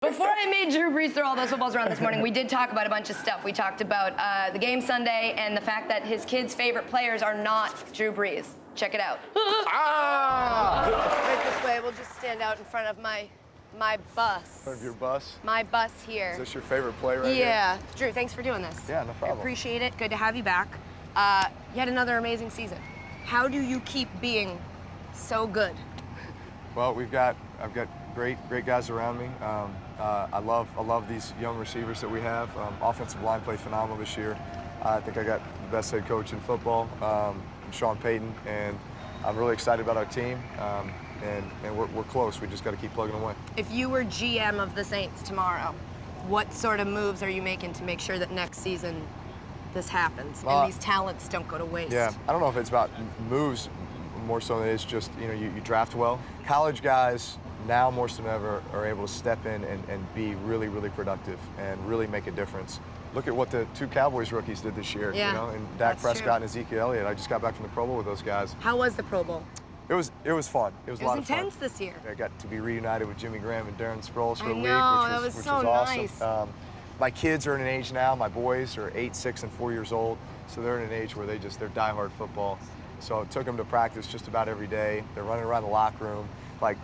Before I made Drew Brees throw all those footballs around this morning, we did talk about a bunch of stuff. We talked about the game Sunday and the fact that his kids' favorite players are not Drew Brees. Check it out. Right this way. We'll just stand out in front of my bus. In front of your bus? My bus here. Is this your favorite play right here? Yeah. Drew, thanks for doing this. Yeah, no problem. I appreciate it. Good to have you back. You had another amazing season. How do you keep being so good? Well, I've got great guys around me. I love these young receivers that we have. Offensive line played phenomenal this year. I think I got the best head coach in football, Sean Payton, and I'm really excited about our team. And we're close. We just got to keep plugging away. If you were GM of the Saints tomorrow, what sort of moves are you making to make sure that next season this happens and these talents don't go to waste? Yeah, I don't know if it's about moves more so than it's just, you draft well. College guys now more so than ever are able to step in and be really, really productive and really make a difference. Look at what the two Cowboys rookies did this year, and Dak Prescott and Ezekiel Elliott. I just got back from the Pro Bowl with those guys. How was the Pro Bowl? It was fun. It was a lot of fun. It was intense this year. I got to be reunited with Jimmy Graham and Darren Sproles for a week, which was nice. awesome. My kids are in an age now. My boys are 8, 6, and 4 years old, so they're in an age where they're diehard football. So I took them to practice just about every day. They're running around the locker room, like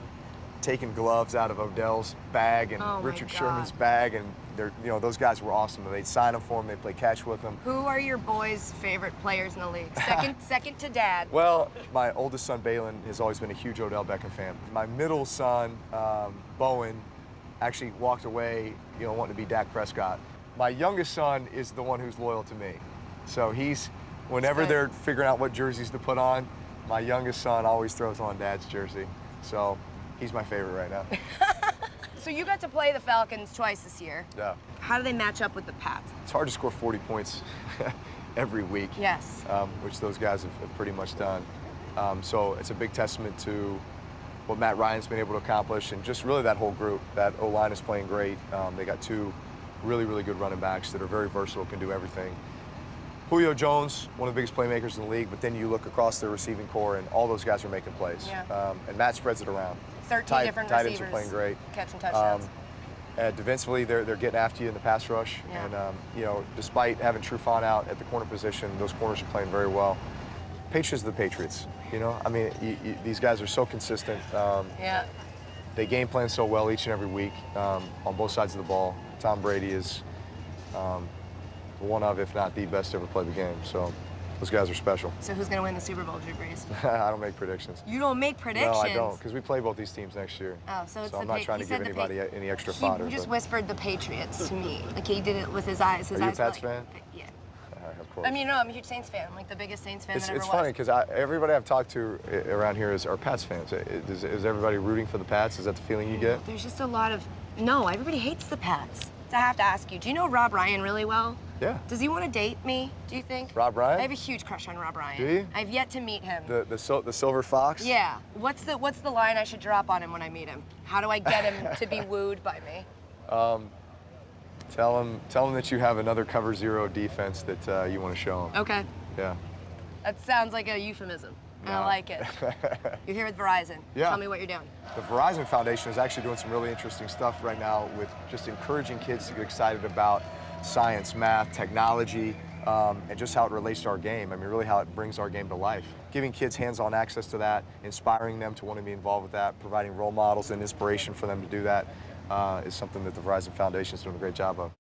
taking gloves out of Odell's bag and Richard Sherman's bag, and those guys were awesome. They'd sign them for them. They'd play catch with them. Who are your boys' favorite players in the league? Second to Dad. Well, my oldest son Balin has always been a huge Odell Beckham fan. My middle son Bowen actually walked away, wanting to be Dak Prescott. My youngest son is the one who's loyal to me. So whenever they're figuring out what jerseys to put on, my youngest son always throws on Dad's jersey. So he's my favorite right now. So you got to play the Falcons twice this year. Yeah. How do they match up with the Pats? It's hard to score 40 points every week. Yes. Which those guys have pretty much done. So it's a big testament to what Matt Ryan's been able to accomplish, and just really that whole group. That O-line is playing great. They got two really, really good running backs that are very versatile, can do everything. Julio Jones, one of the biggest playmakers in the league, but then you look across their receiving core, and all those guys are making plays. Yeah. And Matt spreads it around. 13 different tight receivers ends are playing great. Catching touchdowns. Defensively, they're getting after you in the pass rush. Yeah. And, despite having Trufant out at the corner position, those corners are playing very well. Patriots are the Patriots, these guys are so consistent. Yeah. They game plan so well each and every week on both sides of the ball. Tom Brady is one of, if not the best to ever play the game. So those guys are special. So who's going to win the Super Bowl, Drew Brees? I don't make predictions. You don't make predictions? No, I don't, because we play both these teams next year. Oh, so it's I'm not trying to give anybody any extra fodder. He just whispered the Patriots to me. Like he did it with his eyes. Are you a Pats fan? Yeah. Of course. I mean, I'm a huge Saints fan. I'm like the biggest Saints fan that ever was. It's funny because everybody I've talked to around here are Pats fans. Is everybody rooting for the Pats? Is that the feeling you get? There's just a lot of no. Everybody hates the Pats. So I have to ask you. Do you know Rob Ryan really well? Yeah. Does he want to date me? Do you think? Rob Ryan? I have a huge crush on Rob Ryan. Do you? I've yet to meet him. The silver fox? Yeah. What's the line I should drop on him when I meet him? How do I get him to be wooed by me? Tell him that you have another cover zero defense that you want to show him. Okay. Yeah. That sounds like a euphemism. No. I like it. You're here with Verizon. Yeah. Tell me what you're doing. The Verizon Foundation is actually doing some really interesting stuff right now with just encouraging kids to get excited about science, math, technology, and just how it relates to our game. I mean, really how it brings our game to life. Giving kids hands-on access to that, inspiring them to want to be involved with that, providing role models and inspiration for them to do that is something that the Verizon Foundation is doing a great job of.